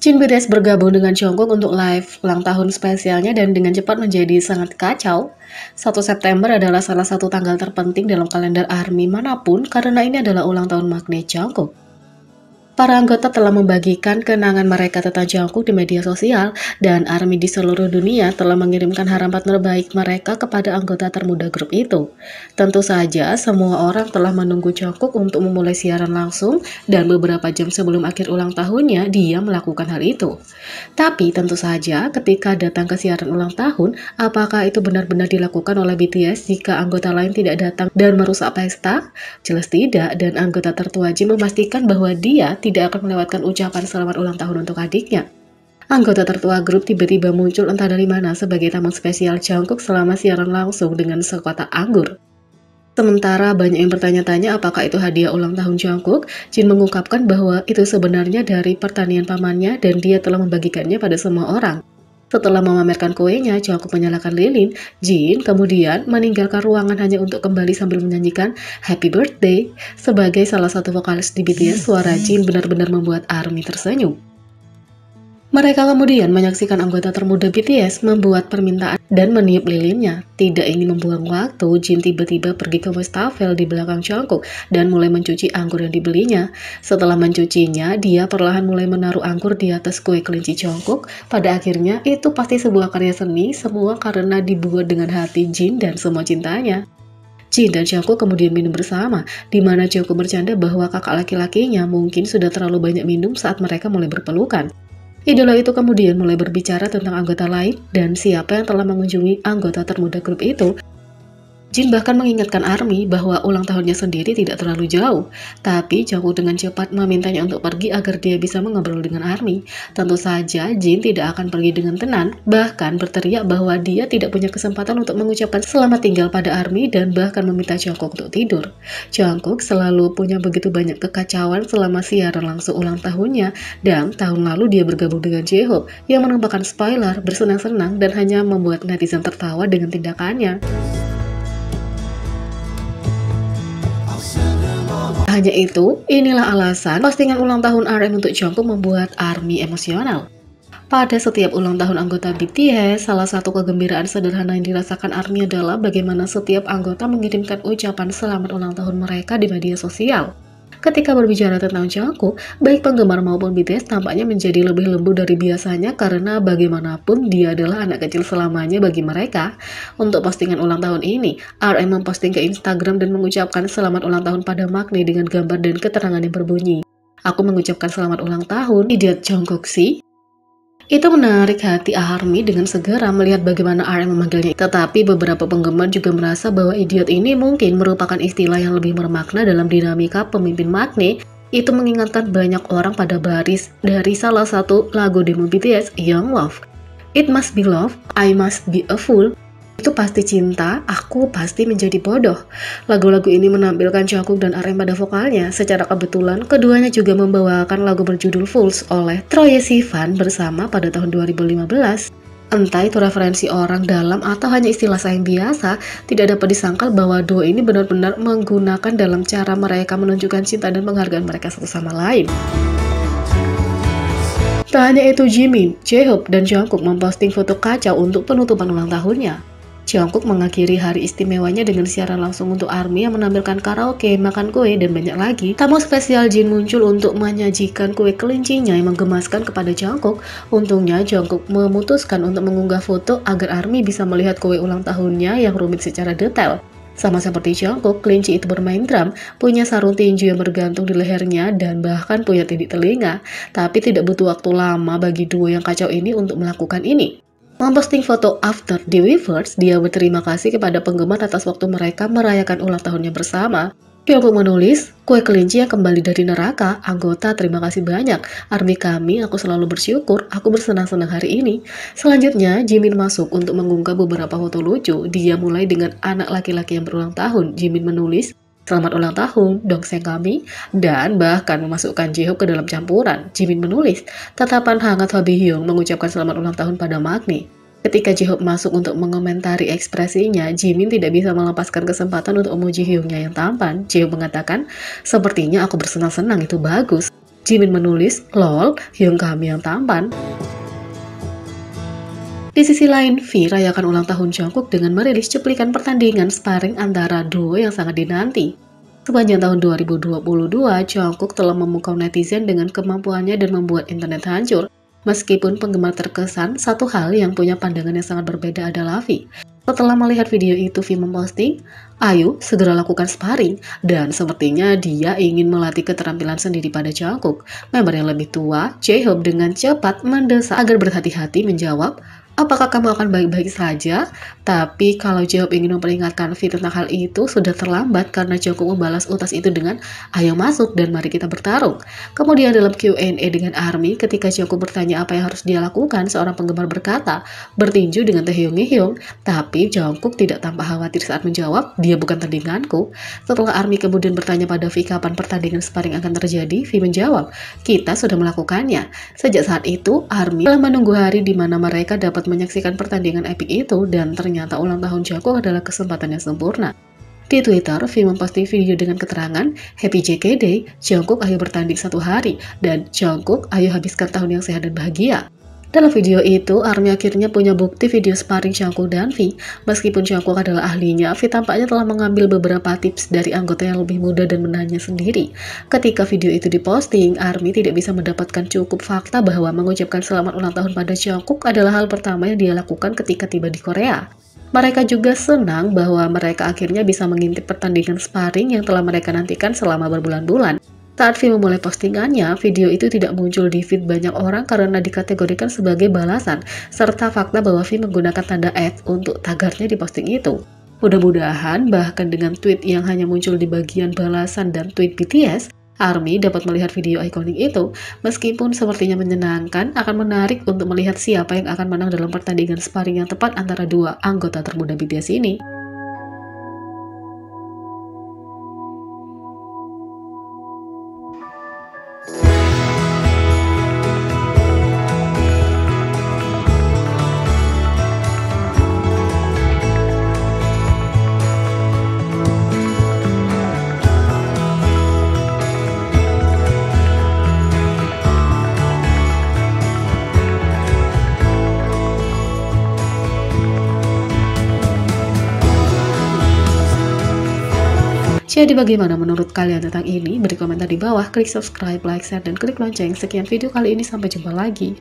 Jin BTS bergabung dengan Jungkook untuk live ulang tahun spesialnya dan dengan cepat menjadi sangat kacau. 1 September adalah salah satu tanggal terpenting dalam kalender ARMY manapun karena ini adalah ulang tahun magnet Jungkook. Para anggota telah membagikan kenangan mereka tentang Jungkook di media sosial, dan ARMY di seluruh dunia telah mengirimkan harapan terbaik mereka kepada anggota termuda grup itu. Tentu saja, semua orang telah menunggu Jungkook untuk memulai siaran langsung, dan beberapa jam sebelum akhir ulang tahunnya, dia melakukan hal itu. Tapi tentu saja, ketika datang ke siaran ulang tahun, apakah itu benar-benar dilakukan oleh BTS jika anggota lain tidak datang dan merusak pesta? Jelas tidak, dan anggota tertua Jin memastikan bahwa dia tidak akan melewatkan ucapan selamat ulang tahun untuk adiknya. Anggota tertua grup tiba-tiba muncul entah dari mana sebagai tamu spesial Jungkook selama siaran langsung dengan sekotak anggur. Sementara banyak yang bertanya-tanya apakah itu hadiah ulang tahun Jungkook, Jin mengungkapkan bahwa itu sebenarnya dari pertanian pamannya dan dia telah membagikannya pada semua orang. Setelah memamerkan kuenya, Jungkook menyalakan lilin. Jin kemudian meninggalkan ruangan hanya untuk kembali sambil menyanyikan Happy Birthday. Sebagai salah satu vokalis di BTS, suara Jin benar-benar membuat ARMY tersenyum. Mereka kemudian menyaksikan anggota termuda BTS membuat permintaan dan meniup lilinnya. Tidak ingin membuang waktu, Jin tiba-tiba pergi ke wastafel di belakang Jungkook dan mulai mencuci anggur yang dibelinya. Setelah mencucinya, dia perlahan mulai menaruh anggur di atas kue kelinci Jungkook. Pada akhirnya, itu pasti sebuah karya seni, semua karena dibuat dengan hati Jin dan semua cintanya. Jin dan Jungkook kemudian minum bersama, di mana Jungkook bercanda bahwa kakak laki-lakinya mungkin sudah terlalu banyak minum saat mereka mulai berpelukan. Idola itu kemudian mulai berbicara tentang anggota lain dan siapa yang telah mengunjungi anggota termuda grup itu. Jin bahkan mengingatkan ARMY bahwa ulang tahunnya sendiri tidak terlalu jauh, tapi Jungkook dengan cepat memintanya untuk pergi agar dia bisa mengobrol dengan ARMY. Tentu saja Jin tidak akan pergi dengan tenang, bahkan berteriak bahwa dia tidak punya kesempatan untuk mengucapkan selamat tinggal pada ARMY dan bahkan meminta Jungkook untuk tidur. Jungkook selalu punya begitu banyak kekacauan selama siaran langsung ulang tahunnya, dan tahun lalu dia bergabung dengan J-Hope yang menampakkan spoiler, bersenang-senang dan hanya membuat netizen tertawa dengan tindakannya. Hanya itu, inilah alasan postingan ulang tahun RM untuk Jungkook membuat ARMY emosional. Pada setiap ulang tahun anggota BTS, salah satu kegembiraan sederhana yang dirasakan ARMY adalah bagaimana setiap anggota mengirimkan ucapan selamat ulang tahun mereka di media sosial. Ketika berbicara tentang Jungkook, baik penggemar maupun BTS tampaknya menjadi lebih lembut dari biasanya karena bagaimanapun dia adalah anak kecil selamanya bagi mereka. Untuk postingan ulang tahun ini, RM memposting ke Instagram dan mengucapkan selamat ulang tahun pada Magni dengan gambar dan keterangan yang berbunyi, "Aku mengucapkan selamat ulang tahun, idiot Jungkook sih." Itu menarik hati ARMY dengan segera melihat bagaimana RM memanggilnya. Tetapi beberapa penggemar juga merasa bahwa idiot ini mungkin merupakan istilah yang lebih bermakna dalam dinamika pemimpin Magni. Itu mengingatkan banyak orang pada baris dari salah satu lagu demo BTS, Young Love. It must be love, I must be a fool. Itu pasti cinta, aku pasti menjadi bodoh. Lagu-lagu ini menampilkan Jungkook dan RM pada vokalnya. Secara kebetulan, keduanya juga membawakan lagu berjudul Fools oleh Troye Sivan bersama pada tahun 2015. Entah itu referensi orang dalam atau hanya istilah sayang biasa, tidak dapat disangkal bahwa duo ini benar-benar menggunakan dalam cara mereka menunjukkan cinta dan penghargaan mereka satu sama lain. Tak hanya itu, Jimin, J-Hope, dan Jungkook memposting foto kacau untuk penutupan ulang tahunnya. Jungkook mengakhiri hari istimewanya dengan siaran langsung untuk ARMY yang menampilkan karaoke, makan kue, dan banyak lagi. Tamu spesial Jin muncul untuk menyajikan kue kelincinya yang menggemaskan kepada Jungkook. Untungnya Jungkook memutuskan untuk mengunggah foto agar ARMY bisa melihat kue ulang tahunnya yang rumit secara detail. Sama seperti Jungkook, kelinci itu bermain drum, punya sarung tinju yang bergantung di lehernya, dan bahkan punya tindik telinga. Tapi tidak butuh waktu lama bagi duo yang kacau ini untuk melakukan ini. Memposting foto after the Weverse, dia berterima kasih kepada penggemar atas waktu mereka merayakan ulang tahunnya bersama. Jungkook menulis, "Kue kelinci yang kembali dari neraka, anggota terima kasih banyak. ARMY kami, aku selalu bersyukur, aku bersenang-senang hari ini." Selanjutnya, Jimin masuk untuk mengunggah beberapa foto lucu. Dia mulai dengan anak laki-laki yang berulang tahun. Jimin menulis, "Selamat ulang tahun, dongseng kami," dan bahkan memasukkan J-Hope ke dalam campuran. Jimin menulis, "Tatapan hangat Hwabi Hyung mengucapkan selamat ulang tahun pada Magni." Ketika J-Hope masuk untuk mengomentari ekspresinya, Jimin tidak bisa melepaskan kesempatan untuk memuji Hyungnya yang tampan. J-Hope mengatakan, "Sepertinya aku bersenang-senang, itu bagus." Jimin menulis, "Lol, Hyung kami yang tampan." Di sisi lain, V rayakan ulang tahun Jungkook dengan merilis cuplikan pertandingan sparring antara duo yang sangat dinanti. Sepanjang tahun 2022, Jungkook telah memukau netizen dengan kemampuannya dan membuat internet hancur. Meskipun penggemar terkesan, satu hal yang punya pandangan yang sangat berbeda adalah V. Setelah melihat video itu, V memposting, "Ayo segera lakukan sparring," dan sepertinya dia ingin melatih keterampilan sendiri pada Jungkook. Member yang lebih tua, J-Hope dengan cepat mendesak agar berhati-hati menjawab, "Apakah kamu akan baik-baik saja?" Tapi kalau J-Hope ingin memperingatkan V tentang hal itu, sudah terlambat karena Jungkook membalas utas itu dengan, "Ayo masuk dan mari kita bertarung." Kemudian dalam Q&A dengan ARMY, ketika Jungkook bertanya apa yang harus dia lakukan, seorang penggemar berkata, "Bertinju dengan Taehyung." Tapi Jungkook tidak tampak khawatir saat menjawab, "Dia bukan tandinganku." Setelah ARMY kemudian bertanya pada V kapan pertandingan sparring akan terjadi, V menjawab, "Kita sudah melakukannya." Sejak saat itu, ARMY telah menunggu hari di mana mereka dapat menyaksikan pertandingan epik itu, dan ternyata ulang tahun Jungkook adalah kesempatan yang sempurna. Di Twitter, V memposting video dengan keterangan, "Happy JK Day, Jungkook ayo bertanding satu hari, dan Jungkook ayo habiskan tahun yang sehat dan bahagia." Dalam video itu, ARMY akhirnya punya bukti video sparring Jungkook dan V. Meskipun Jungkook adalah ahlinya, V tampaknya telah mengambil beberapa tips dari anggota yang lebih muda dan menanya sendiri. Ketika video itu diposting, ARMY tidak bisa mendapatkan cukup fakta bahwa mengucapkan selamat ulang tahun pada Jungkook adalah hal pertama yang dia lakukan ketika tiba di Korea. Mereka juga senang bahwa mereka akhirnya bisa mengintip pertandingan sparring yang telah mereka nantikan selama berbulan-bulan. Saat V memulai postingannya, video itu tidak muncul di feed banyak orang karena dikategorikan sebagai balasan, serta fakta bahwa V menggunakan tanda untuk tagarnya di posting itu. Mudah-mudahan, bahkan dengan tweet yang hanya muncul di bagian balasan dan tweet BTS, ARMY dapat melihat video ikonik itu. Meskipun sepertinya menyenangkan, akan menarik untuk melihat siapa yang akan menang dalam pertandingan sparring yang tepat antara dua anggota termuda BTS ini. Jadi bagaimana menurut kalian tentang ini? Beri komentar di bawah, klik subscribe, like, share, dan klik lonceng. Sekian video kali ini, sampai jumpa lagi.